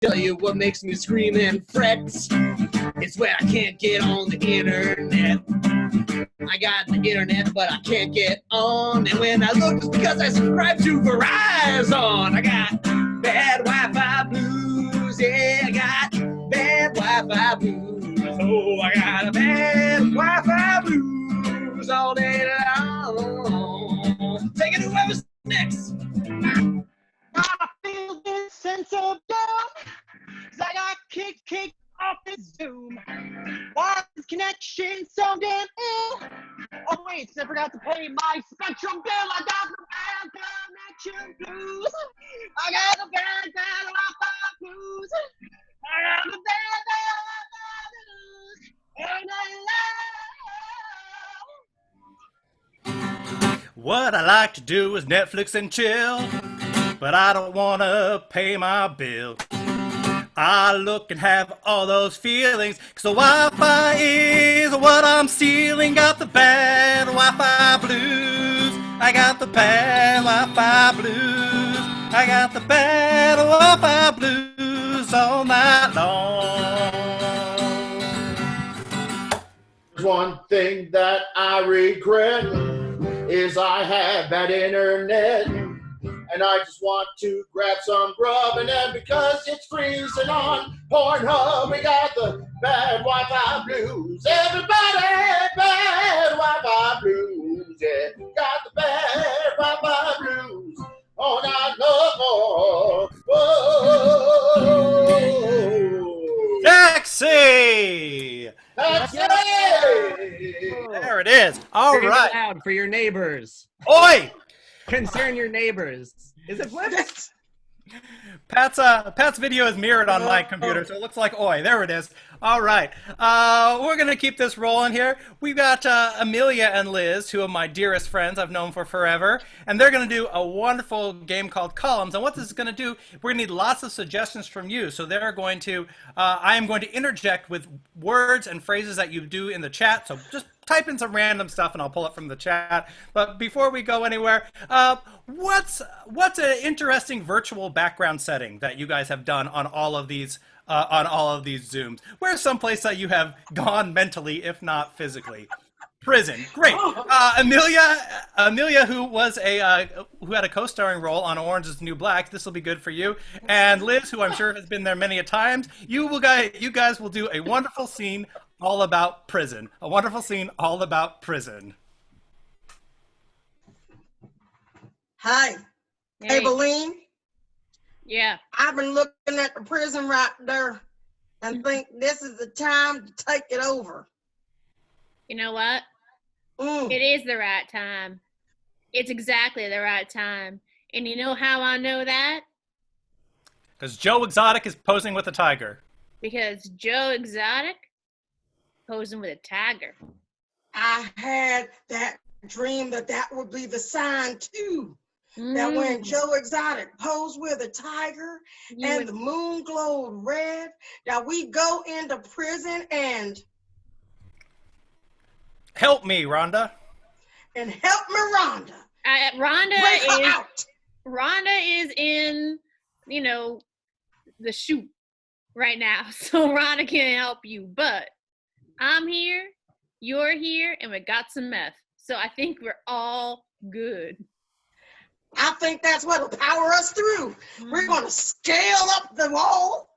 tell you what makes me scream and fret. It's when I can't get on the internet. I got the internet, but I can't get on. And when I look, it's because I subscribe to Verizon. I got bad Wi-Fi blues. Yeah, I got bad Wi-Fi blues. Oh, I got a bad Wi-Fi blues all day long. Take it to whoever's next. I feel this sense of doom, 'cause I got kicked off this Zoom. Why is connection so damn ill? Oh wait, I forgot to pay my Spectrum bill. I got the bad connection blues. I got the bad Wi-Fi blues. I got the bad Wi-Fi blues. And I love. What I like to do is Netflix and chill, but I don't want to pay my bill. I look and have all those feelings, 'cause the Wi-Fi is what I'm stealing. Got the bad Wi-Fi blues. I got the bad Wi-Fi blues. I got the bad Wi-Fi blues all night long. One thing that I regret is I have bad internet, and I just want to grab some grub, and then because it's freezing on Pornhub, we got the bad Wi-Fi blues. Everybody, bad Wi-Fi blues, yeah, got the bad Wi-Fi blues. Oh, not no more. Whoa. Taxi! That's it. There it is. All Scream it right. loud for your neighbors. Oi! Concern your neighbors. Is it flipped? Pat's video is mirrored on my computer, so it looks like oi. There it is. All right. We're going to keep this rolling here. We've got Amelia and Liz, two of my dearest friends I've known for forever, and they're going to do a wonderful game called Columns. And what this is going to do, we're going to need lots of suggestions from you. So they're going to, I am going to interject with words and phrases that you do in the chat. So just type in some random stuff and I'll pull it from the chat. But before we go anywhere, what's an interesting virtual background setting that you guys have done on all of these Zooms? Where's someplace that you have gone mentally, if not physically? Prison, great. Amelia, who had a co-starring role on Orange Is the New Black. This will be good for you. And Liz, who I'm sure has been there many a times. You guys will do a wonderful scene all about prison. A wonderful scene all about prison. Hi. Hey, Beline. Yeah. I've been looking at the prison right there and think this is the time to take it over. You know what? It is the right time. It's exactly the right time. And you know how I know that? Because Joe Exotic is posing with a tiger. Because Joe Exotic posing with a tiger. I had that dream that would be the sign too. That when Joe Exotic posed with a tiger and the moon glowed red, that we go into prison and help me, Rhonda. And help me, Rhonda. Rhonda is in, the shoot right now, so Rhonda can't help you. But I'm here, you're here, and we got some meth. So I think we're all good. I think that's what'll power us through. We're going to scale up the wall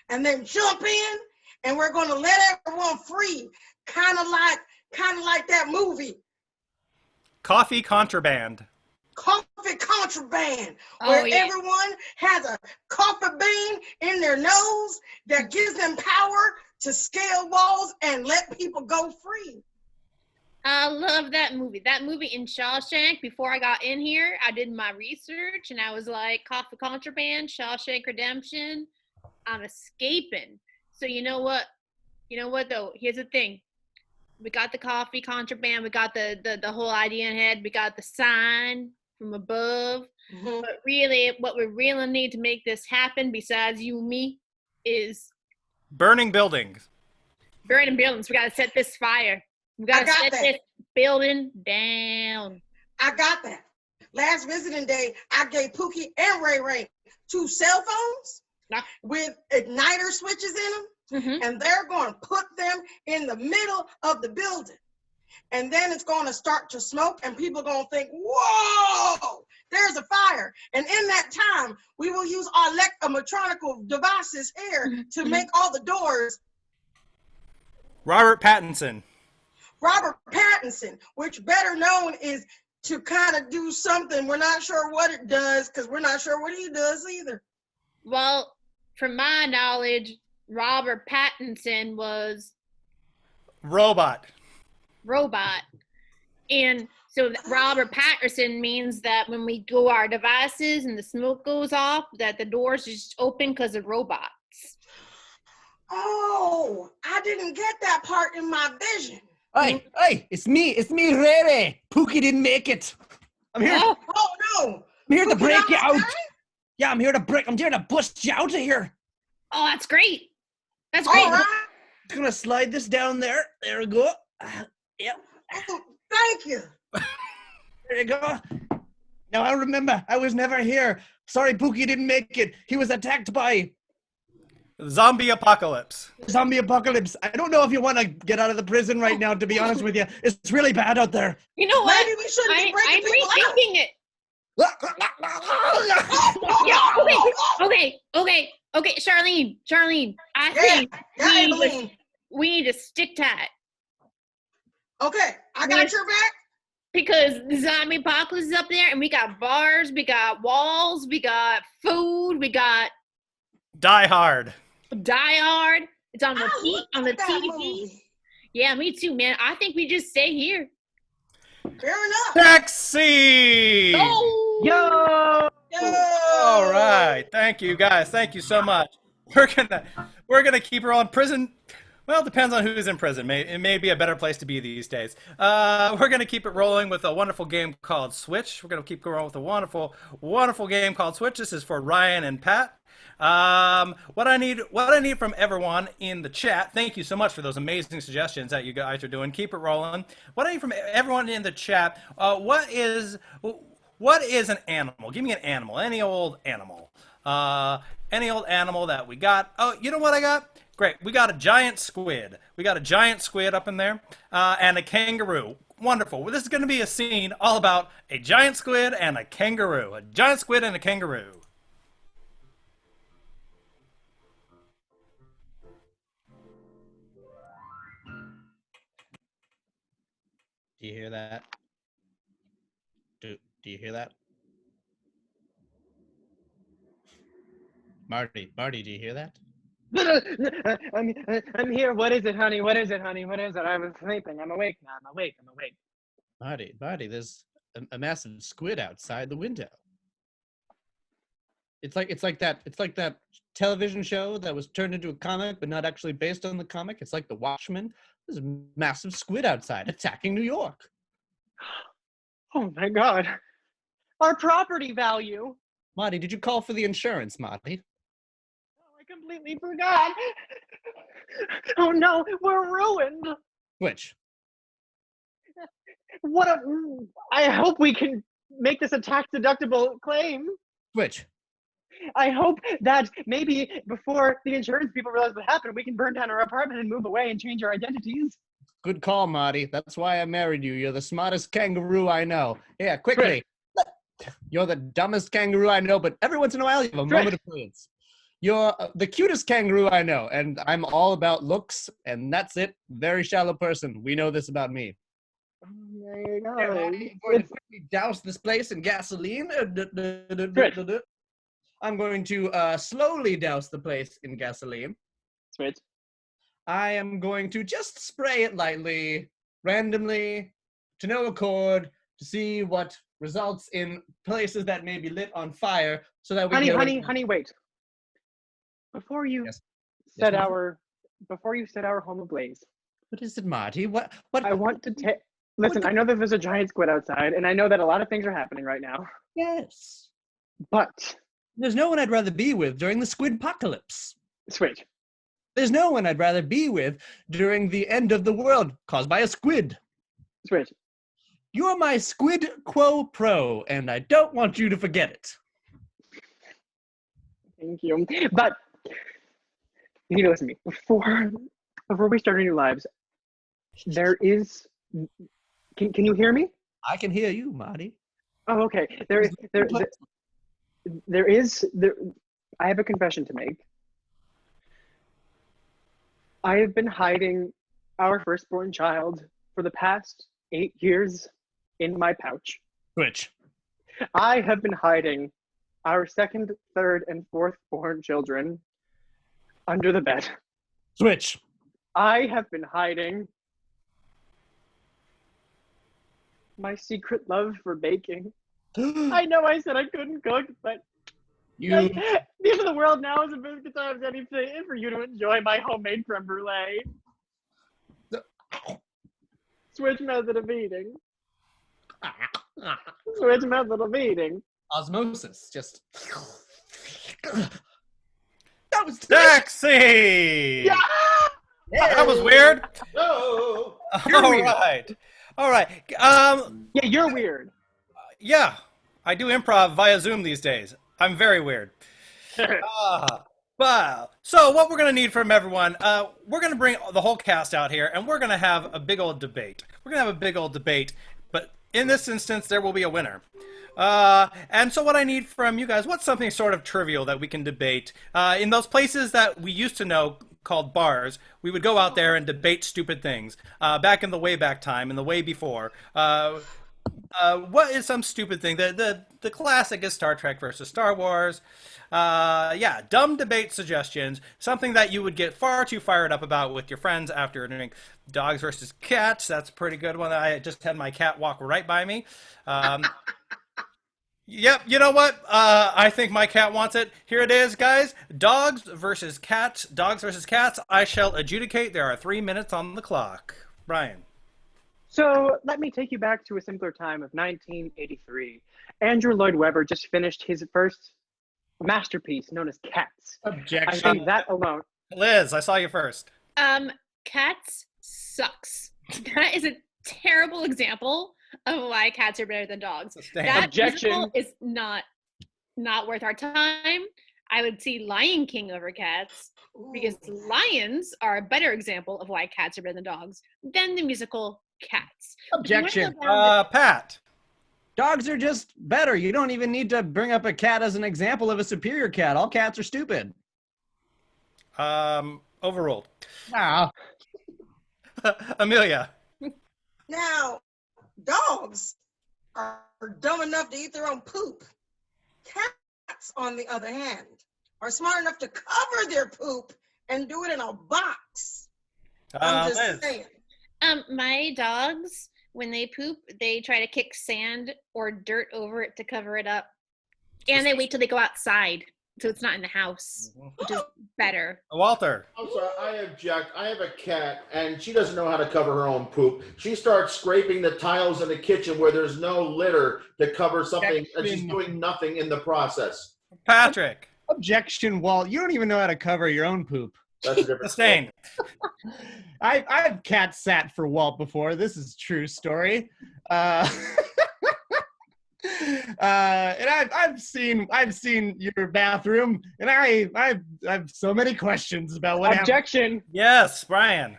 and then jump in, and we're going to let everyone free, kind of like that movie. Coffee Contraband. Coffee Contraband, where everyone has a coffee bean in their nose that gives them power to scale walls and let people go free. I love that movie. That movie in Shawshank, before I got in here, I did my research and I was like, Coffee Contraband, Shawshank Redemption, I'm escaping. So you know what? Though? Here's the thing. We got the coffee contraband. We got the whole idea in head. We got the sign from above. But really, what we really need to make this happen, besides you and me, is burning buildings. Burning buildings. We got to set this fire. We got to set this building down. I got that. Last visiting day, I gave Pookie and Ray Ray 2 cell phones, with igniter switches in them, and they're going to put them in the middle of the building. And then it's going to start to smoke, and people are going to think, whoa, there's a fire. And in that time, we will use our electrometronical devices here to make all the doors. Robert Pattinson, which better known is to kind of do something. We're not sure what it does because we're not sure what he does either. Well, from my knowledge, Robert Pattinson was robot. And so Robert Patterson means that when we do our devices and the smoke goes off, that the doors just open because of robots. Oh, I didn't get that part in my vision. Hey, it's me, Reidy. Pookie didn't make it. I'm here. Oh no. I'm here to Pookie break you out. time? Yeah, I'm here to bust you out of here. Oh, that's great. That's great. All right. I'm gonna slide this down there. There we go. Yep. Oh, thank you. There you go. Now I remember, I was never here. Sorry, Pookie didn't make it. He was attacked by Zombie apocalypse. I don't know if you want to get out of the prison right now, to be honest with you. It's really bad out there. You know what? Maybe we shouldn't be breaking I'm people out. rethinking it. Okay, Charlene. I think we need to stick tight. Okay, I got your back. Because the zombie apocalypse is up there, and we got bars, we got walls, we got food, we got Die Hard. It's on the TV. Movie. Yeah, me too, man. I think we just stay here. Fair enough. Taxi! Oh! Yo! All right. Thank you, guys. Thank you so much. We're gonna keep her on prison. Well, it depends on who's in prison. It may be a better place to be these days. We're going to keep it rolling with a wonderful game called Switch. We're going to keep going with a wonderful, wonderful game called Switch. This is for Ryan and Pat. What I need from everyone in the chat. Thank you so much for those amazing suggestions that you guys are doing. Keep it rolling. What I need from everyone in the chat. What is an animal? Give me an animal. Any old animal. Any old animal that we got. Oh, you know what I got? Great. We got a giant squid. We got a giant squid up in there, and a kangaroo. Wonderful. Well, this is going to be a scene all about a giant squid and a kangaroo. A giant squid and a kangaroo. Do you hear that? Do you hear that? Marty, do you hear that? I'm here. What is it, honey? What is it? I was sleeping. I'm awake now. I'm awake. Marty, there's a massive squid outside the window. It's like that television show that was turned into a comic, but not actually based on the comic. It's like The Watchmen. There's a massive squid outside attacking New York. Oh my God. Our property value. Marty, did you call for the insurance, Marty? I completely forgot. Oh no, we're ruined. Which? I hope we can make this a tax-deductible claim. Which? I hope that maybe before the insurance people realize what happened, we can burn down our apartment and move away and change our identities. Good call, Marty. That's why I married you. You're the smartest kangaroo I know. Yeah, quickly. You're the dumbest kangaroo I know, but every once in a while you have a moment of brilliance. You're the cutest kangaroo I know, and I'm all about looks, and that's it. Very shallow person. We know this about me. There you go. Yeah, Marty, I'm going to quickly douse this place in gasoline. I'm going to slowly douse the place in gasoline. Switch. I am going to just spray it lightly, randomly, to no accord, to see what results in places that may be lit on fire, so that we honey, wait. Before you set our home ablaze. What is it, Marty? What? I want to listen. I know that there's a giant squid outside, and I know that a lot of things are happening right now. Yes, but there's no one I'd rather be with during the squid apocalypse. Switch. There's no one I'd rather be with during the end of the world caused by a squid. Switch. You're my squid quo pro, and I don't want you to forget it. Thank you. But you need to listen to me. Before we start our new lives, there is. Can you hear me? I can hear you, Marty. Oh, okay. I have a confession to make. I have been hiding our firstborn child for the past 8 years in my pouch. Which? I have been hiding our second, third, and fourth-born children under the bed. Switch. I have been hiding my secret love for baking. I know I said I couldn't cook, but the end of the world now is a biscuit times anything for you to enjoy my homemade creme brulee. Switch method of eating. Switch method of eating. Osmosis. Just. That was Taxi! Yeah! That was weird. No. All right. Yeah, you're weird. Yeah, I do improv via Zoom these days. I'm very weird. Wow. So what we're going to need from everyone, we're going to bring the whole cast out here, and we're going to have a big old debate. But in this instance, there will be a winner. And so what I need from you guys, what's something sort of trivial that we can debate? In those places that we used to know called bars, we would go out there and debate stupid things. Back in the way back time, and the way before. What is some stupid thing? The classic is Star Trek versus Star Wars. Yeah, dumb debate suggestions. Something that you would get far too fired up about with your friends after doing dogs versus cats. That's a pretty good one. I just had my cat walk right by me. Yep, you know what? I think my cat wants it. Here it is, guys. Dogs versus cats. Dogs versus cats. I shall adjudicate. There are 3 minutes on the clock. Brian. So let me take you back to a simpler time of 1983. Andrew Lloyd Webber just finished his first masterpiece known as Cats. Objection. I think that alone. Liz, I saw you first. Cats sucks. That is a terrible example of why cats are better than dogs. Sustained. That Objection. musical is not worth our time. I would see Lion King over cats because lions are a better example of why cats are better than dogs than the musical Cats. Objection. Pat. Dogs are just better. You don't even need to bring up a cat as an example of a superior cat. All cats are stupid. Overruled. Wow. Amelia. Now, dogs are dumb enough to eat their own poop. Cats, on the other hand, are smart enough to cover their poop and do it in a box. I'm just Liz. saying. My dogs, when they poop, they try to kick sand or dirt over it to cover it up. And they wait till they go outside, so it's not in the house, which is better. Walter. I'm sorry, I object. I have a cat, and she doesn't know how to cover her own poop. She starts scraping the tiles in the kitchen where there's no litter to cover something, and she's doing nothing in the process. Patrick. Objection, Walt. You don't even know how to cover your own poop. That's a different Sustained. I've cat sat for Walt before. This is a true story. And I've seen your bathroom, and I have so many questions about what happened. Objection. Yes, Brian.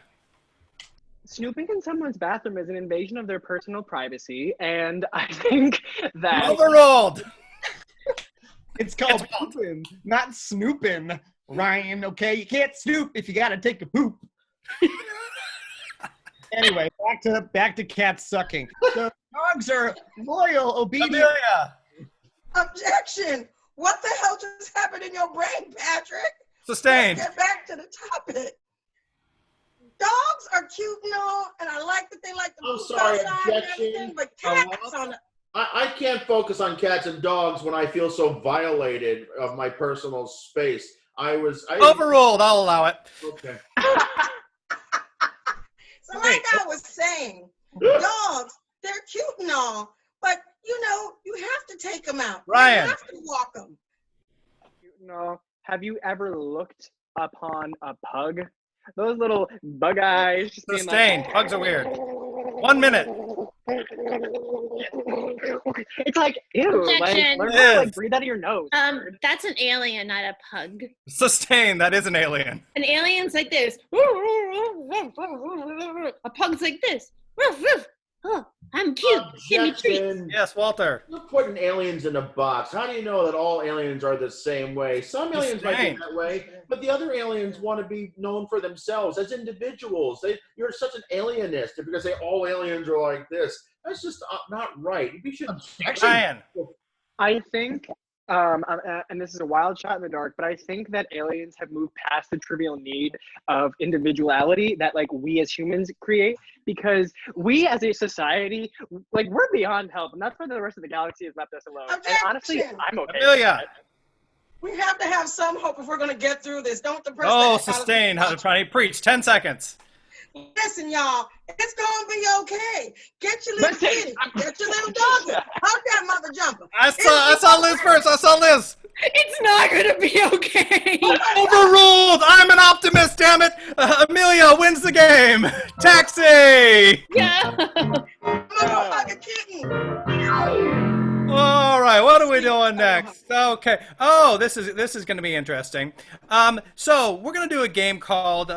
Snooping in someone's bathroom is an invasion of their personal privacy, and I think that Overruled. It's called pooping, not snooping, Ryan. Okay, you can't snoop if you gotta take a poop. Anyway, back to cats sucking. The dogs are loyal, obedient. Amelia. Objection! What the hell just happened in your brain, Patrick? Sustained. Let's get back to the topic. Dogs are cute and all, and I like that they like the I'm poop sorry, outside and objection. everything, but cats on the I can't focus on cats and dogs when I feel so violated of my personal space. Overruled. I'll allow it. Okay. So like I was saying, dogs, they're cute and all, but you know, you have to take them out. Ryan. You have to walk them. No. Have you ever looked upon a pug? Those little bug eyes. Just being Sustained. like, Pugs are weird. 1 minute. It's like, ew, like, Objection. learn how to like breathe out of your nose. That's an alien, not a pug. Sustain. That is an alien. An alien's like this. A pug's like this. Oh, I'm cute. Give me treats. Objection. Yes, Walter. You're putting aliens in a box. How do you know that all aliens are the same way? Some aliens might be that way, but the other aliens want to be known for themselves as individuals. You're such an alienist if you're going to say all aliens are like this. That's just not right. You should Ryan. I think, and this is a wild shot in the dark, but I think that aliens have moved past the trivial need of individuality that like we as humans create, because we as a society, like we're beyond help, and that's why the rest of the galaxy has left us alone. And honestly, I'm okay. Amelia. We have to have some hope if we're going to get through this. Don't depress Oh, the sustain. How to try to preach. 10 seconds. Listen, y'all, it's gonna be okay. Get your little kitty, get your little doggy. Hug that mother jumper. I saw Liz first. I saw Liz. It's not gonna be okay. Overruled. I'm an optimist. Damn it. Amelia wins the game. Taxi. Yeah. I'm gonna go hug a kitten. All right, what are we doing next? Okay. Oh, this is going to be interesting. So we're going to do a game called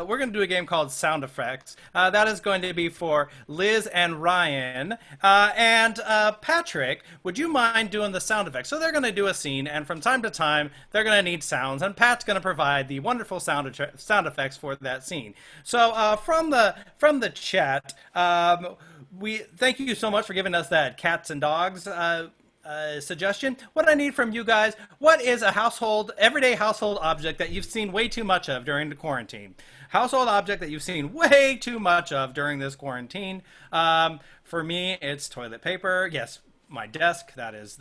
Sound Effects. That is going to be for Liz and Ryan and Patrick. Would you mind doing the sound effects? So they're going to do a scene, and from time to time they're going to need sounds, and Pat's going to provide the wonderful sound effects for that scene. So from the chat, we thank you so much for giving us that cats and dogs suggestion. What I need from you guys, what is a everyday household object that you've seen way too much of during the quarantine? Household object that you've seen way too much of during this quarantine. For me, it's toilet paper. Yes, my desk. That is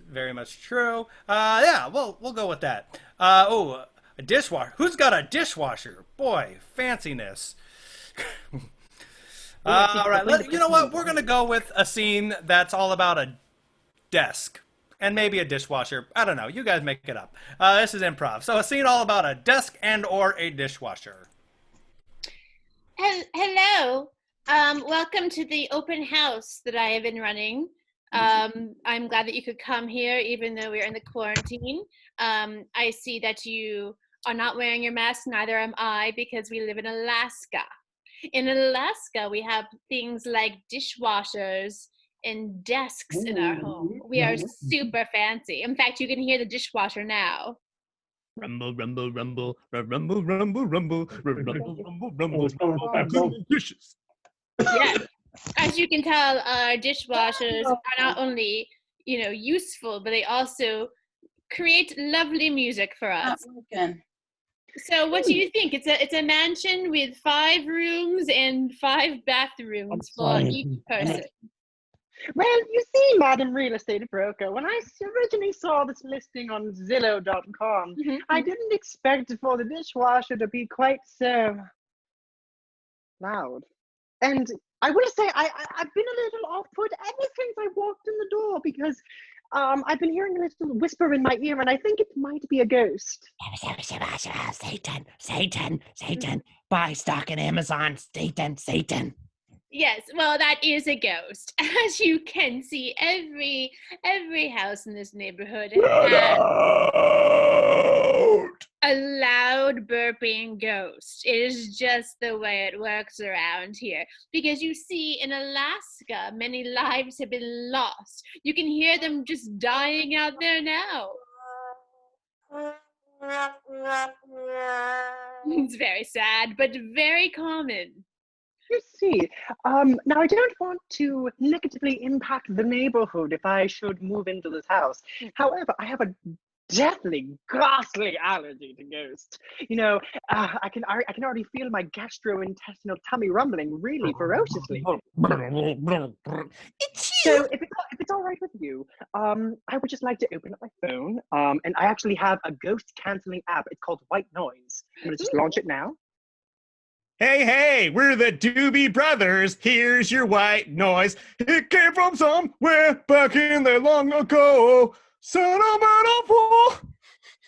very much true. Yeah, we'll go with that. A dishwasher. Who's got a dishwasher? Boy, fanciness. All right, you know what? We're going to go with a scene that's all about a desk and maybe a dishwasher. I don't know. You guys make it up. This is improv. So a scene all about a desk and or a dishwasher. Hello. Welcome to the open house that I have been running. I'm glad that you could come here even though we're in the quarantine. I see that you are not wearing your mask. Neither am I, because we live in Alaska. In Alaska, we have things like dishwashers and desks in our home. We are super fancy. In fact, you can hear the dishwasher now. Rumble, rumble, rumble, rumble, rumble, rumble, rumble, rumble, rumble, dishes. Yes. As you can tell, our dishwashers are not only, useful, but they also create lovely music for us. So what do you think? It's a mansion with 5 rooms and 5 bathrooms for each person. Well, you see, Madam Real Estate Broker, when I originally saw this listing on Zillow.com, I didn't expect for the dishwasher to be quite so loud. And I will say, I've been a little off-put ever since I walked in the door, because I've been hearing a little whisper in my ear, and I think it might be a ghost. Satan. Buy stock in Amazon. Satan. Yes, well, that is a ghost. As you can see, every house in this neighborhood has a loud burping ghost. It is just the way it works around here. Because you see, in Alaska, many lives have been lost. You can hear them just dying out there now. It's very sad, but very common. You see, now I don't want to negatively impact the neighborhood if I should move into this house. However, I have a deathly, ghastly allergy to ghosts. I can already feel my gastrointestinal tummy rumbling really ferociously. So if it's all right with you, I would just like to open up my phone, and I actually have a ghost canceling app. It's called White Noise. I'm gonna just launch it now. Hey, we're the Doobie Brothers. Here's your white noise. It came from somewhere back in there long ago.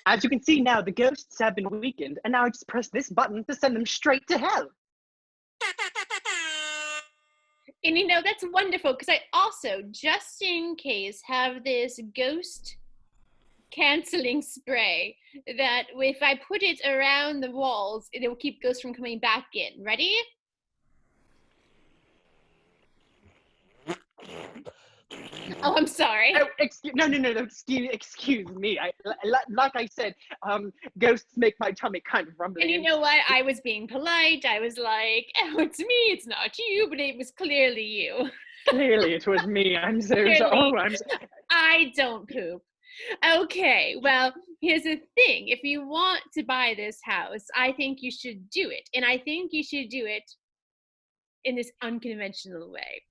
As you can see now, the ghosts have been weakened, and now I just press this button to send them straight to hell. And you know, that's wonderful because I also, just in case, have this ghost canceling spray that if I put it around the walls, it will keep ghosts from coming back in. Ready? Oh, I'm sorry. Oh, no, excuse me. Like I said, ghosts make my tummy kind of rumbling. And you know what? I was being polite. I was like, oh, it's me. It's not you, but it was clearly you. Clearly it was me. I'm so Clearly. sorry. I don't poop. Okay, well, here's the thing. If you want to buy this house, I think you should do it. And I think you should do it in this unconventional way.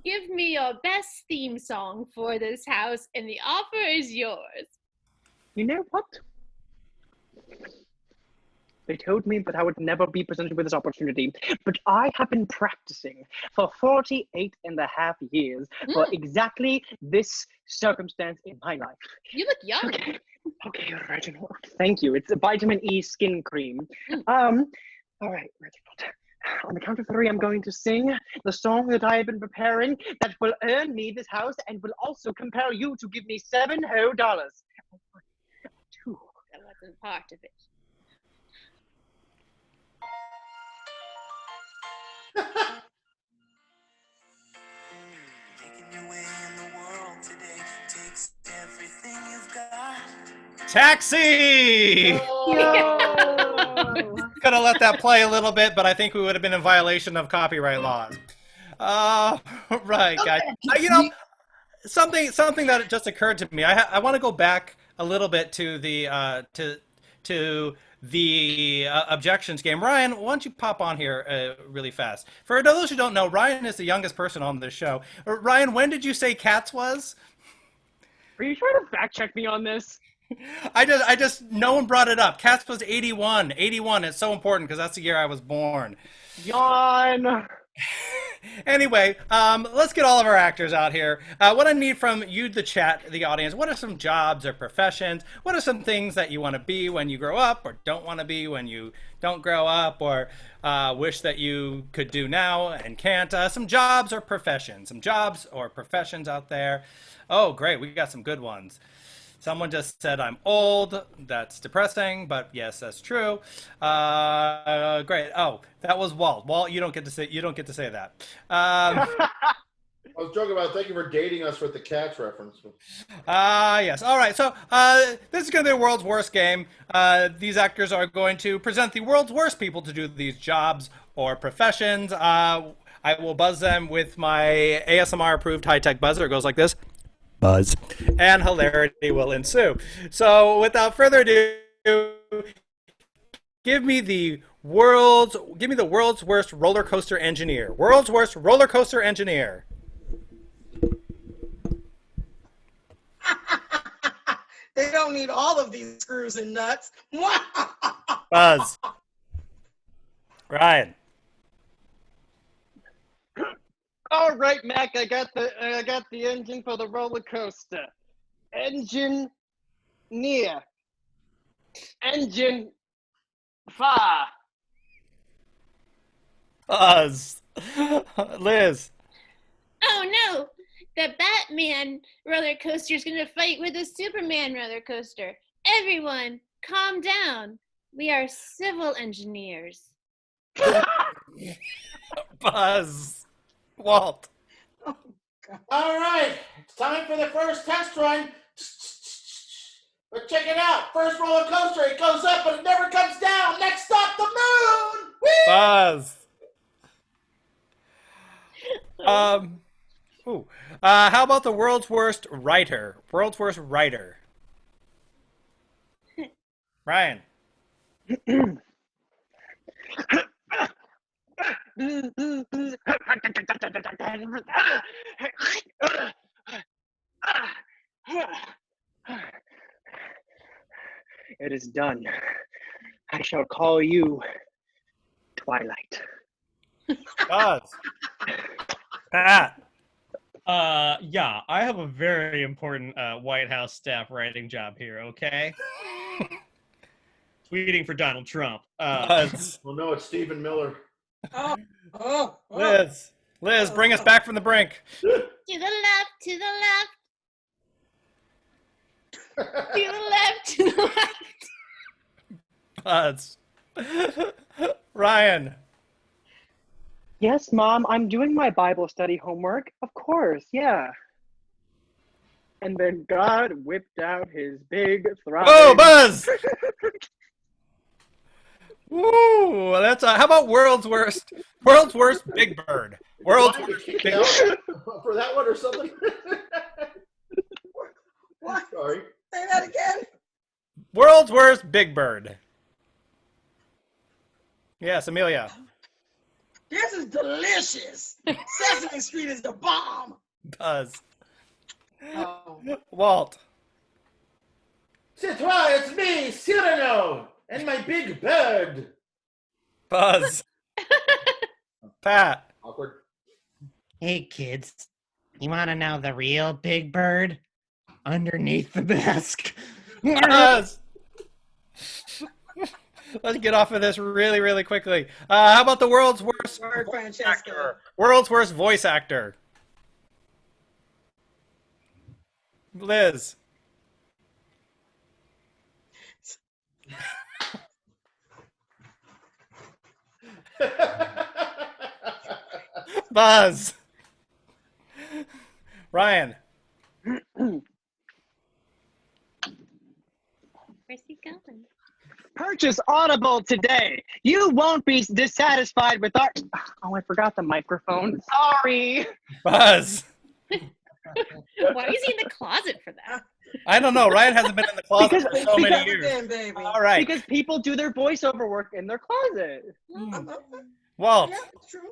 Give me your best theme song for this house, and the offer is yours. You know what? They told me that I would never be presented with this opportunity, but I have been practicing for 48 and a half years for exactly this circumstance in my life. You look young. Okay, Reginald. Thank you. It's a vitamin E skin cream. All right, Reginald. On the count of 3, I'm going to sing the song that I have been preparing that will earn me this house and will also compel you to give me $7 whole. 2. That wasn't part of it. Taxi! Could have let that play a little bit, but I think we would have been in violation of copyright laws. Right, guys. You know, something that just occurred to me. I want to go back a little bit to the to the objections game. Ryan, why don't you pop on here really fast? For those who don't know, Ryan is the youngest person on this show. Ryan, when did you say Cats was? Are you trying to fact check me on this? I just, no one brought it up. Cats was 81. 81, it's so important because that's the year I was born. Yawn. Anyway, let's get all of our actors out here. What I need from you, the chat, the audience, what are some jobs or professions? What are some things that you want to be when you grow up or don't want to be when you don't grow up or wish that you could do now and can't? Some jobs or professions. Some jobs or professions out there. Oh, great. We got some good ones. Someone just said I'm old. That's depressing, but yes, that's true. Great. Oh, that was Walt. Walt, you don't get to say that. I was joking about thank you for dating us with the Cats reference. Yes. All right. So this is going to be the world's worst game. These actors are going to present the world's worst people to do these jobs or professions. I will buzz them with my ASMR-approved high-tech buzzer. It goes like this. Buzz. And hilarity will ensue. So without further ado, give me the world's worst roller coaster engineer. World's worst roller coaster engineer. They don't need all of these screws and nuts. Buzz. Ryan. All right, Mac. I got the engine for the roller coaster. Engine near. Engine far. Buzz. Liz. Oh no! The Batman roller coaster is going to fight with the Superman roller coaster. Everyone, calm down. We are civil engineers. Buzz. Walt. Oh, God. All right, it's time for the first test run. But check it out. First roller coaster, it goes up, but it never comes down. Next stop, the moon. Whee! Buzz. How about the world's worst writer? World's worst writer. Ryan. It is done. I shall call you Twilight. Buzz. Pat. Yeah, I have a very important White House staff writing job here, okay? Tweeting for Donald Trump. Buzz. Well, no, it's Stephen Miller. Oh. Liz. Liz, bring us back from the brink. To the left, to the left. To the left, to the left. Buzz. Ryan. Yes, Mom, I'm doing my Bible study homework. Of course, yeah. And then God whipped out his big throbbing... Oh, Buzz! Woo! That's how about world's worst Big Bird? World's worst Big Bird. For that one or something? What? Sorry. Say that again. World's worst Big Bird. Yes, Amelia. This is delicious. Sesame Street is the bomb. Buzz. Oh. Walt. C'est toi, it's me, Cyrano, and my big bird. Buzz. Pat. Awkward. Hey kids, you want to know the real Big Bird? Underneath the desk. Buzz. Let's get off of this really, really quickly. How about the world's worst Word, voice Francesca. actor? World's worst voice actor. Liz. Buzz. Ryan. Where's he going? Purchase Audible today. You won't be dissatisfied with our... Oh, I forgot the microphone. Sorry. Buzz. Why is he in the closet for that? I don't know. Ryan hasn't been in the closet Because- for so many Never years. been, baby. All right. Because people do their voiceover work in their closet. Walt. Yeah, it's true.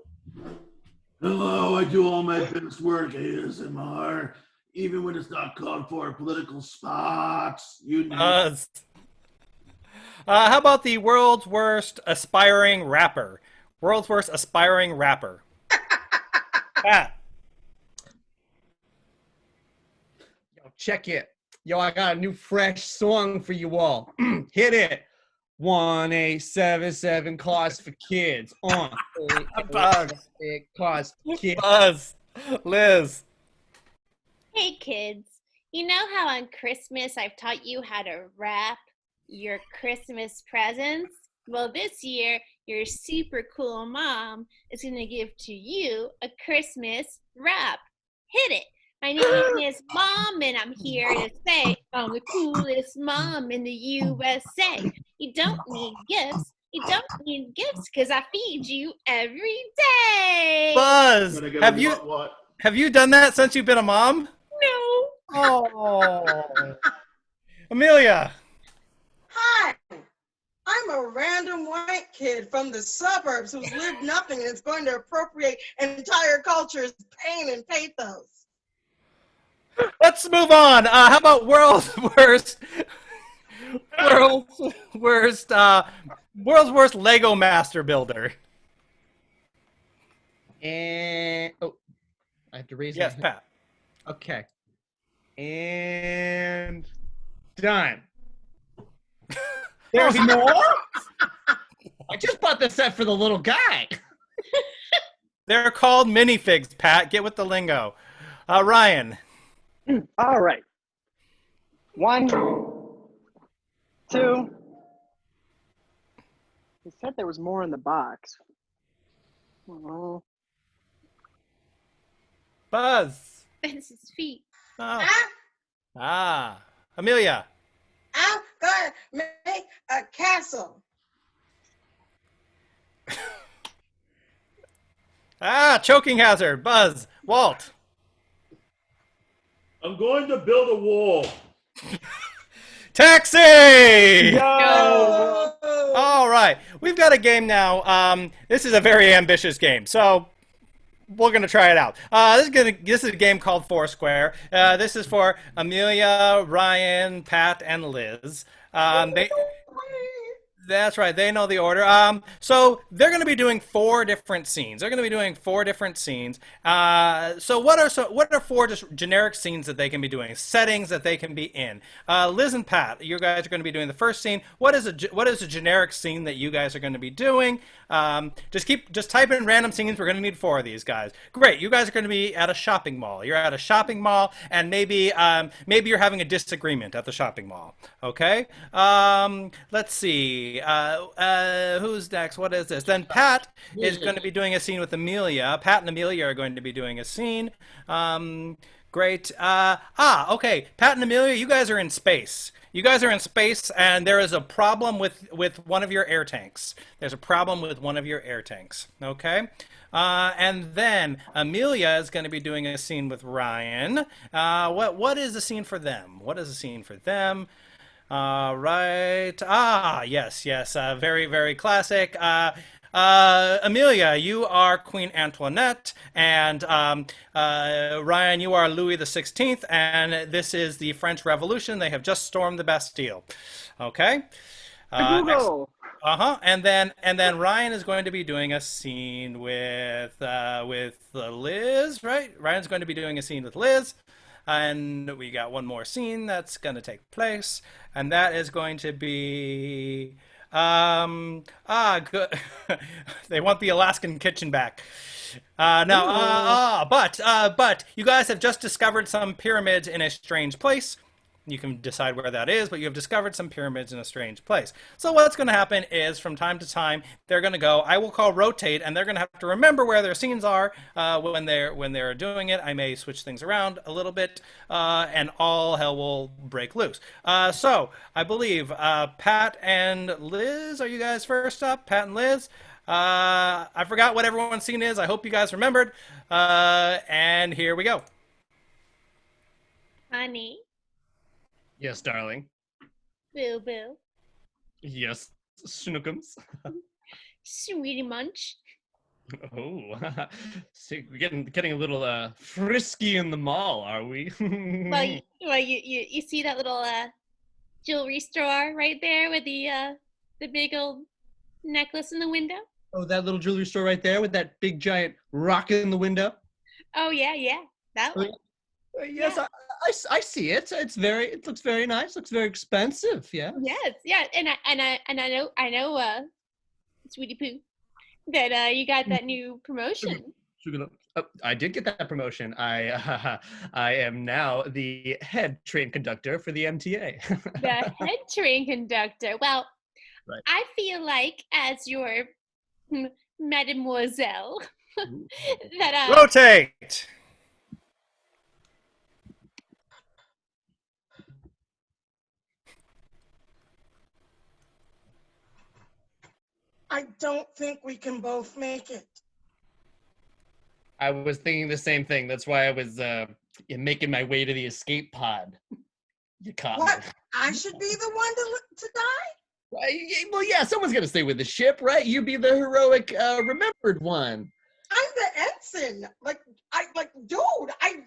Hello, I do all my best work ASMR, even when it's not called for political spots. You know. Buzz. How about the world's worst aspiring rapper? World's worst aspiring rapper. Pat. Yo, check it. Yo, I got a new fresh song for you all. Hit it. 1877 cost for kids. Buzz. Cost for kids. Buzz. Liz. Hey kids, you know how on Christmas I've taught you how to wrap your Christmas presents? Well, this year, your super cool mom is going to give to you a Christmas wrap. Hit it. My name is Mom, and I'm here to say I'm the coolest mom in the USA. You don't need gifts. You don't need gifts because I feed you every day. Buzz. Have you done that since you've been a mom? No. Oh. Amelia. Hi. I'm a random white kid from the suburbs who's lived nothing and is going to appropriate entire culture's pain and pathos. Let's move on. How about world's worst Lego master builder? And I have to raise Yes, my hand. Pat. Okay. And done. There's more? I just bought the set for the little guy. They're called minifigs, Pat. Get with the lingo. Ryan. All right. 1, 2. He said there was more in the box. Oh. Buzz. That's his feet. Oh. Amelia. I'm going to make a castle. Choking hazard. Buzz. Walt. I'm going to build a wall. Taxi! Oh. All right. We've got a game now. This is a very ambitious game, so we're going to try it out. This is a game called Foursquare. This is for Amelia, Ryan, Pat, and Liz. That's right. They know the order. So they're going to be doing 4 different scenes. They're going to be doing 4 different scenes. So what are 4 just generic scenes that they can be doing? Settings that they can be in. Liz and Pat, you guys are going to be doing the first scene. What is a generic scene that you guys are going to be doing? Just type in random scenes. We're going to need 4 of these guys. Great. You guys are going to be at a shopping mall. You're at a shopping mall, and maybe you're having a disagreement at the shopping mall. Okay. Let's see. Who's next? What is this? Then Pat is going to be doing a scene with Amelia. Pat and Amelia are going to be doing a scene. Great. Okay. Pat and Amelia, you guys are in space. You guys are in space, and there is a problem with one of your air tanks. There's a problem with one of your air tanks. Okay. And then Amelia is going to be doing a scene with Ryan. What is the scene for them? What is the scene for them? Right. Yes. Very, very classic. Amelia, you are Queen Antoinette, and Ryan, you are Louis the 16th, and this is the French Revolution. They have just stormed the Bastille. Okay. And then Ryan is going to be doing a scene with Liz, right? Ryan's going to be doing a scene with Liz. And we got one more scene that's going to take place, and that is going to be good. They want the Alaskan kitchen back. But you guys have just discovered some pyramids in a strange place. You can decide where that is, but you have discovered some pyramids in a strange place. So what's going to happen is, from time to time, they're going to go, I will call rotate, and they're going to have to remember where their scenes are when they're doing it. I may switch things around a little bit, and all hell will break loose. So I believe Pat and Liz, are you guys first up? Pat and Liz? I forgot what everyone's scene is. I hope you guys remembered. And here we go. Honey. Yes, darling. Boo boo. Yes, snookums. Sweetie munch. Oh, see, we're getting a little frisky in the mall, are we? well, you see that little jewelry store right there with the big old necklace in the window? Oh, that little jewelry store right there with that big giant rock in the window? Oh yeah, that one. Yes, yeah. I see it. It looks very nice. Looks very expensive. Yeah. Yes, yeah, and I know, Sweetie Poo, that you got that new promotion. I did get that promotion. I am now the head train conductor for the MTA. The head train conductor. Well, right. I feel like, as your mademoiselle, that rotate. I don't think we can both make it. I was thinking the same thing. That's why I was making my way to the escape pod. You caught me. What? I should be the one to die? Well, yeah, someone's going to stay with the ship, right? You be the heroic, remembered one. I'm the ensign. Dude, I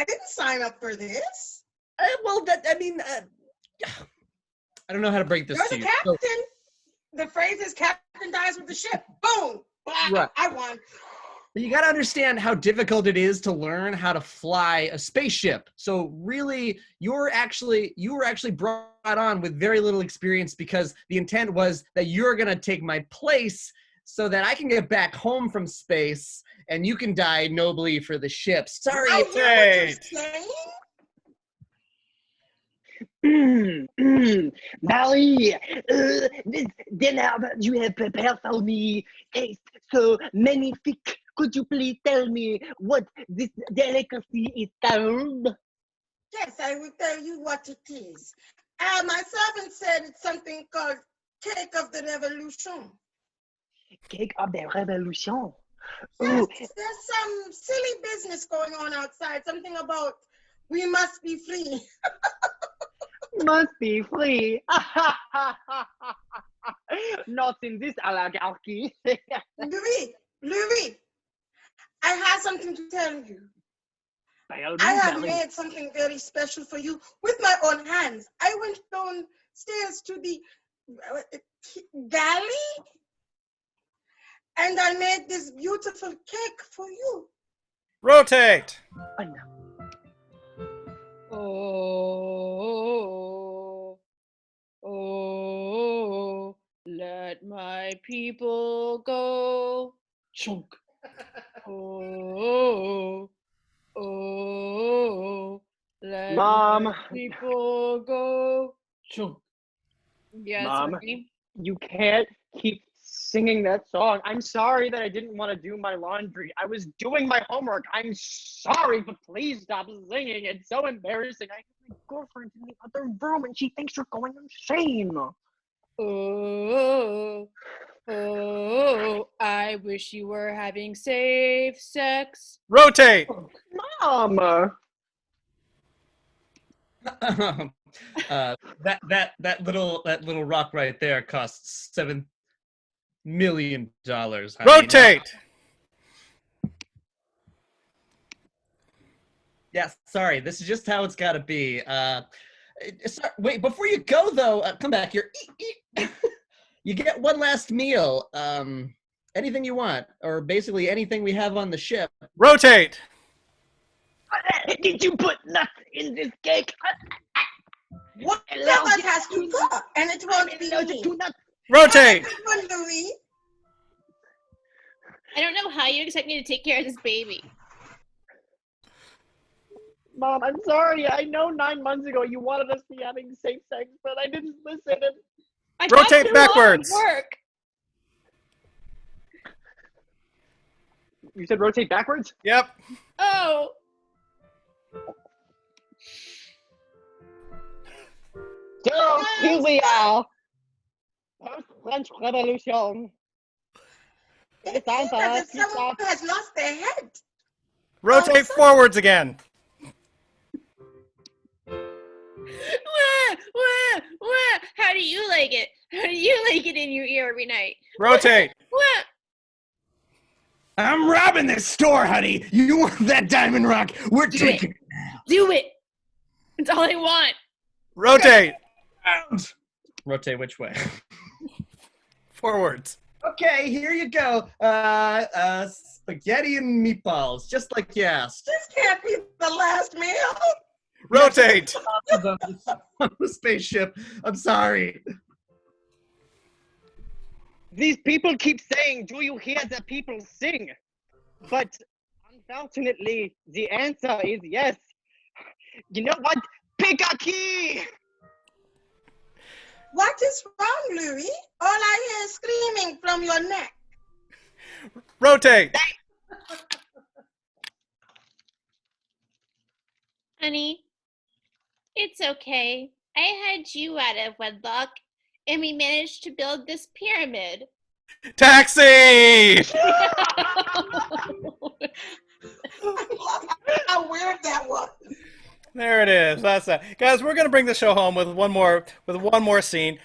didn't sign up for this. I don't know how to break this You're to the you. captain. So, the phrase is "Captain dies with the ship." Boom! Right. I won. But you got to understand how difficult it is to learn how to fly a spaceship. So really, you were actually brought on with very little experience, because the intent was that you're going to take my place so that I can get back home from space and you can die nobly for the ship. Sorry. Marie, this dinner that you have prepared for me tastes so magnifique. Could you please tell me what this delicacy is called? Yes, I will tell you what it is. My servant said it's something called Cake of the Revolution. Cake of the Revolution? Yes, there's some silly business going on outside. Something about we must be free. Must be free. Not in this oligarchy. Louis, I have something to tell you. I have made something very special for you with my own hands. I went downstairs to galley, and I made this beautiful cake for you. Rotate. Oh, oh, let my people go. Chunk. Oh, oh, let Mom. my people go. Chunk. Yes, Mom. honey. You can't keep singing that song. I'm sorry that I didn't want to do my laundry. I was doing my homework. I'm sorry, but please stop singing. It's so embarrassing. I have my girlfriend in the other room and she thinks you're going insane. Oh, oh, I wish you were having safe sex. Rotate. Mom! That little rock right there costs $7 million. Rotate. Yeah, sorry. This is just how it's got to be. Wait, before you go though, come back here. You get one last meal. Anything you want, or basically anything we have on the ship. Rotate. Did you put nuts in this cake? Whatever it has to go, and it won't be me. Rotate. Come on, Louis. I don't know how you expect me to take care of this baby. Mom, I'm sorry. I know 9 months ago you wanted us to be having safe sex, but I didn't listen. And I Rotate got backwards. Work. you said rotate backwards? Yep. Oh. So here we are. Post-French Revolution. It seems as if someone has lost their head. Rotate forwards again. Wah, wah, wah. How do you like it? How do you like it in your ear every night? Rotate. Wah. I'm robbing this store, honey. You want that diamond rock? We're taking it now. Do it. That's all I want. Rotate. Rotate which way? Forwards. Okay, here you go. Spaghetti and meatballs, just like you asked. This can't be the last meal. Rotate. On the spaceship. I'm sorry. These people keep saying, do you hear the people sing? But unfortunately, the answer is yes. You know what? Pick a key! What is wrong, Louis? All I hear is screaming from your neck. Rotate. Honey, it's okay. I had you out of wedlock, and we managed to build this pyramid. Taxi. I love how weird that was. There it is. That's that, guys. We're going to bring the show home with one more scene.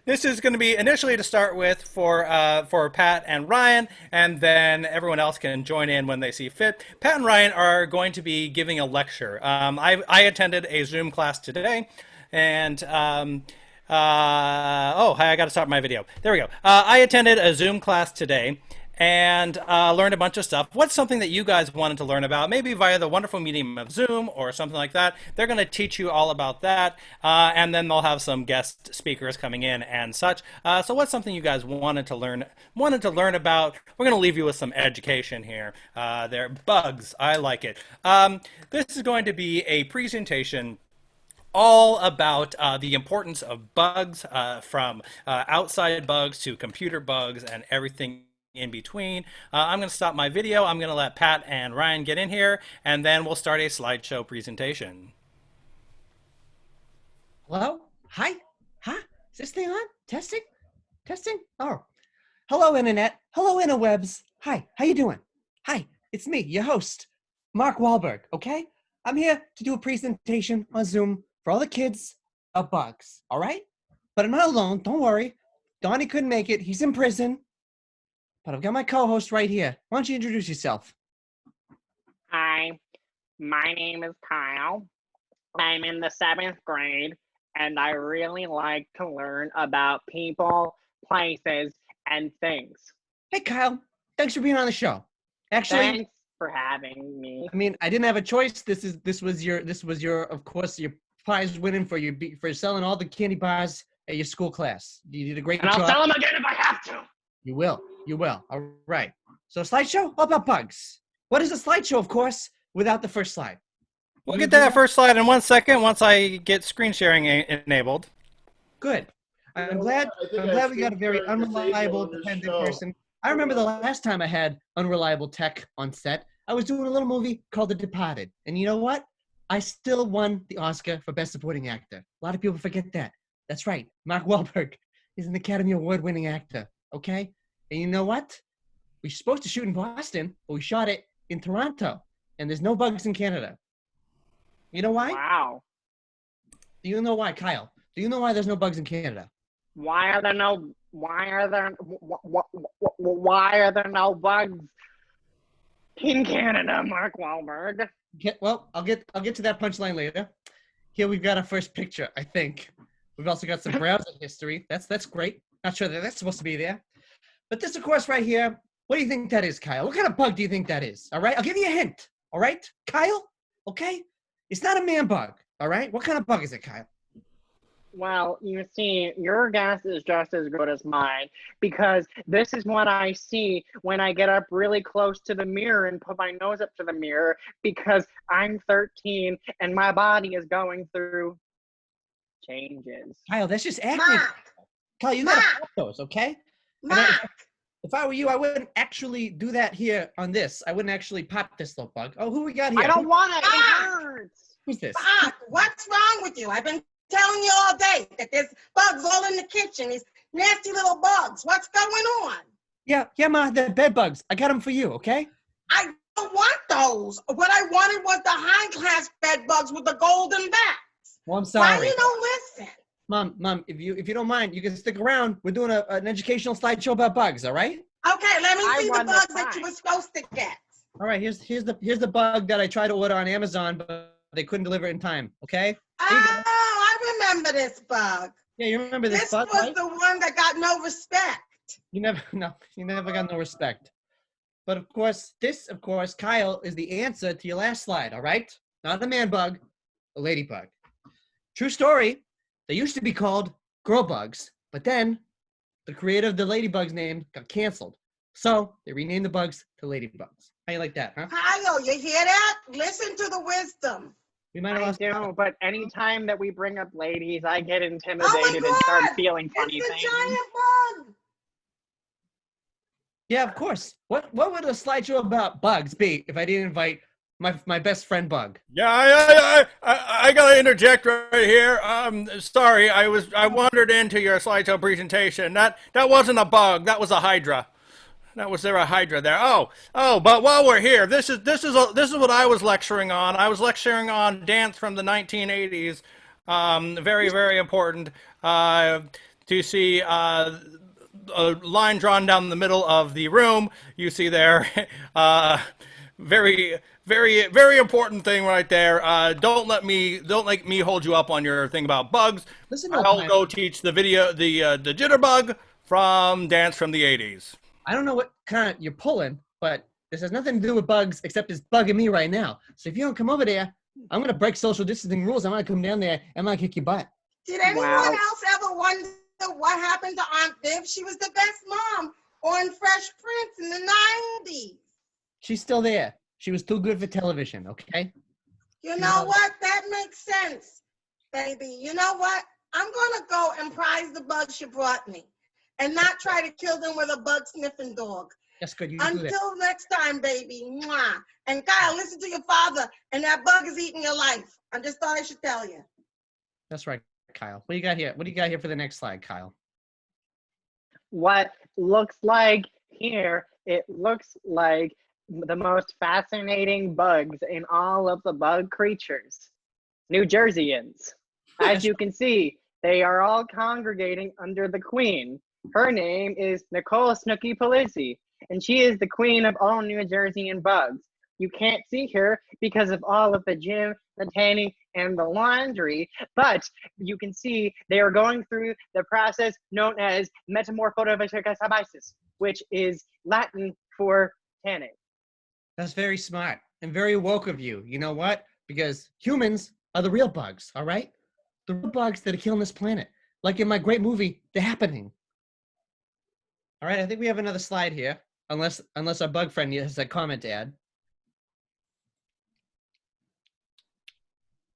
This is going to be initially to start with for Pat and Ryan, and then everyone else can join in when they see fit. Pat and Ryan are going to be giving a lecture. I attended a Zoom class today, and I got to start my video. There we go. I attended a Zoom class today and learned a bunch of stuff. What's something that you guys wanted to learn about, maybe via the wonderful medium of Zoom or something like that? They're going to teach you all about that, and then they'll have some guest speakers coming in and such. So what's something you guys wanted to learn about? We're going to leave you with some education here. They're bugs. I like it. This is going to be a presentation all about the importance of bugs, from outside bugs to computer bugs and everything in between. I'm going to stop my video. I'm going to let Pat and Ryan get in here, and then we'll start a slideshow presentation. Hello? Hi? Huh? Is this thing on? Testing? Testing? Oh. Hello, Internet. Hello, interwebs. Hi, how you doing? Hi, it's me, your host, Mark Wahlberg, okay? I'm here to do a presentation on Zoom for all the kids of bugs, all right? But I'm not alone, don't worry. Donnie couldn't make it, he's in prison. But I've got my co-host right here. Why don't you introduce yourself? Hi, my name is Kyle. I'm in the 7th grade, and I really like to learn about people, places, and things. Hey, Kyle. Thanks for being on the show. Actually, Thanks for having me. I mean, I didn't have a choice. This was your, of course, your prize winning for selling all the candy bars at your school class. You did a great And job. I'll sell them again if I have to. You will. All right. So slideshow, all about bugs. What is a slideshow, of course, without the first slide? We'll get to that first slide in 1 second once I get screen sharing enabled. Good. I'm glad we got a very unreliable, dependent person. I remember the last time I had unreliable tech on set. I was doing a little movie called The Departed. And you know what? I still won the Oscar for Best Supporting Actor. A lot of people forget that. That's right. Mark Wahlberg is an Academy Award-winning actor. Okay? And you know what? We were supposed to shoot in Boston, but we shot it in Toronto. And there's no bugs in Canada. You know why? Wow. Do you know why, Kyle? Do you know why there's no bugs in Canada? Why are there no bugs in Canada, Mark Wahlberg? Well, I'll get to that punchline later. Here we've got our first picture, I think. We've also got some browser history. That's great. Not sure that that's supposed to be there. But this, of course, right here, what do you think that is, Kyle? What kind of bug do you think that is? All right, I'll give you a hint. All right, Kyle? Okay? It's not a man bug. All right? What kind of bug is it, Kyle? Well, you see, your guess is just as good as mine, because this is what I see when I get up really close to the mirror and put my nose up to the mirror, because I'm 13 and my body is going through changes. Kyle, that's just acting. Kyle, you gotta pop those, okay? If I were you, I wouldn't actually do that here on this. I wouldn't actually pop this little bug. Oh, who we got here? I don't want it. It hurts. Who's this? What's wrong with you? I've been telling you all day that there's bugs all in the kitchen. These nasty little bugs. What's going on? Yeah, Ma, the bed bugs. I got them for you, okay? I don't want those. What I wanted was the high-class bed bugs with the golden backs. Well, I'm sorry. Why you don't listen? Mom, if you don't mind, you can stick around. We're doing an educational slideshow about bugs, all right? Okay, let me see the bugs that you were supposed to get. All right, here's the bug that I tried to order on Amazon, but they couldn't deliver it in time, okay? Oh, I remember this bug. Yeah, you remember this bug, This was right? the one that got no respect. You never got no respect. But of course, Kyle, is the answer to your last slide, all right? Not the man bug, the ladybug. True story. They used to be called girl bugs, but then the creator of the ladybug's name got canceled. So they renamed the bugs to ladybugs. How you like that, huh? Kyle, you hear that? Listen to the wisdom. We might I have do, but anytime that we bring up ladies, I get intimidated and start feeling funny It's things. a giant bug. Yeah, of course. What would a slideshow about bugs be if I didn't invite my best friend Bug? Yeah, I gotta interject right here. Sorry, I wandered into your slideshow presentation. That wasn't a bug. That was a hydra. Was there a hydra there? Oh, but while we're here, this is what I was lecturing on. I was lecturing on dance from the 1980s. Very, very important to see a line drawn down the middle of the room. You see there, very, very, very important thing right there. Don't let me hold you up on your thing about bugs. I'll go teach the video, the jitterbug from dance from the 80s. I don't know what kind you're pulling, but this has nothing to do with bugs except it's bugging me right now. So if you don't come over there, I'm going to break social distancing rules. I'm going to come down there and I'm going to kick your butt. Did anyone else ever wonder what happened to Aunt Viv? She was the best mom on Fresh Prince in the 90s. She's still there. She was too good for television, okay? You know what? That makes sense, baby. You know what? I'm going to go and prize the bugs you brought me and not try to kill them with a bug-sniffing dog. That's good. Until next time, baby. Mwah. And Kyle, listen to your father, and that bug is eating your life. I just thought I should tell you. That's right, Kyle. What do you got here? What do you got here for the next slide, Kyle? What looks like here, it looks like the most fascinating bugs in all of the bug creatures. New Jerseyans. As you can see, they are all congregating under the queen. Her name is Nicole Snooky Polizzi, and she is the queen of all New Jerseyan bugs. You can't see her because of all of the gym, the tanning, and the laundry, but you can see they are going through the process known as metamorphosis, which is Latin for tanning. That's very smart and very woke of you. You know what? Because humans are the real bugs, all right? The real bugs that are killing this planet. Like in my great movie, The Happening. All right, I think we have another slide here, unless our bug friend has a comment to add.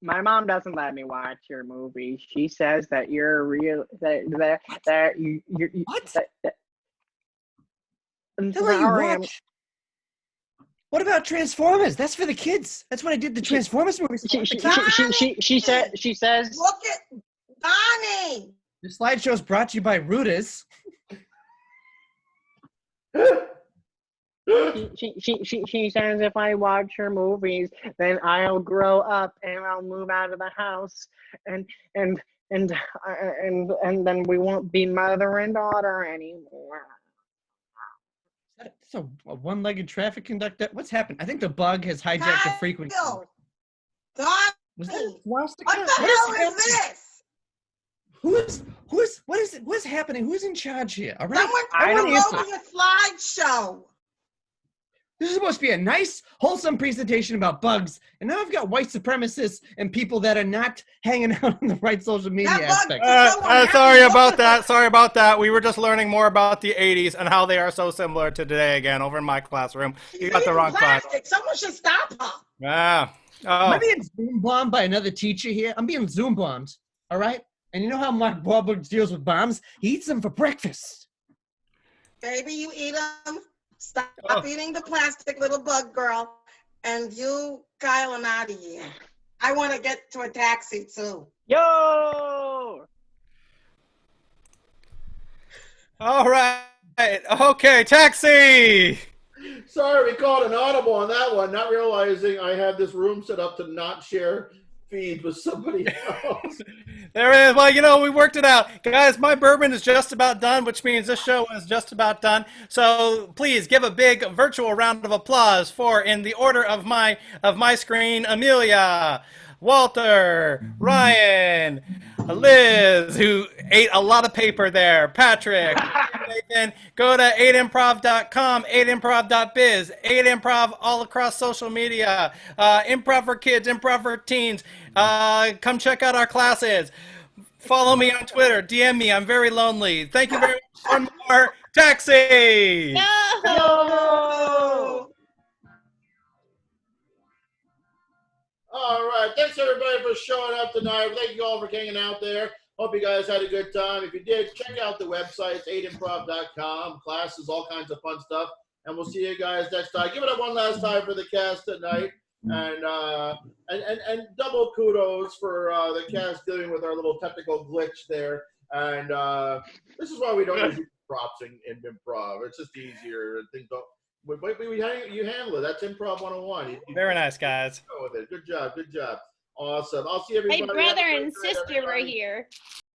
My mom doesn't let me watch your movie. She says that you're real. That you. What? I'm Tell her you sorry, watch. What about Transformers? That's for the kids. That's what I did the Transformers movies. She says. Look at Bonnie. The slideshow is brought to you by Reuters. She says if I watch her movies, then I'll grow up and I'll move out of the house, and then we won't be mother and daughter anymore. That's a one-legged traffic conductor. What's happened? I think the bug has hijacked the frequency. God, Was that what the hell is this? What's happening? Who's in charge here? All right. Someone I took want to over answer. the slideshow. This is supposed to be a nice, wholesome presentation about bugs, and now I've got white supremacists and people that are not hanging out on the right social media aspect. Sorry about that. Sorry about that. We were just learning more about the 80s and how they are so similar to today again over in my classroom. You got the wrong class. Someone should stop her. Yeah. Am I being Zoom bombed by another teacher here? I'm being Zoom bombed, all right? And you know how Mark Wahlberg deals with bombs? He eats them for breakfast. Baby, you eat them. Stop eating the plastic, little bug girl. And you, Kyle, I'm out of here. I want to get to a taxi, too. Yo! All right. Okay, taxi! Sorry, we called an audible on that one, not realizing I had this room set up to not share feeds with somebody else. There it is. Well, you know, we worked it out. Guys, my bourbon is just about done, which means this show is just about done. So please give a big virtual round of applause for, in the order of my screen, Amelia, Walter, Ryan, Liz, who ate a lot of paper there, Patrick, Nathan. Go to 8improv.com, 8improv.biz, 8improv all across social media, improv for kids, improv for teens. Come check out our classes. Follow me on Twitter, DM me, I'm very lonely. Thank you very much. One more, taxi! No! All right. Thanks, everybody, for showing up tonight. Thank you all for hanging out there. Hope you guys had a good time. If you did, check out the website, 8improv.com. Classes, all kinds of fun stuff. And we'll see you guys next time. Give it up one last time for the cast tonight. And double kudos for the cast dealing with our little technical glitch there. And this is why we don't use props in improv. It's just easier. Things don't. You handle it. That's improv 101. Very nice, guys. Go with it. Good job. Good job. Awesome. I'll see everybody. My brother and sister were here.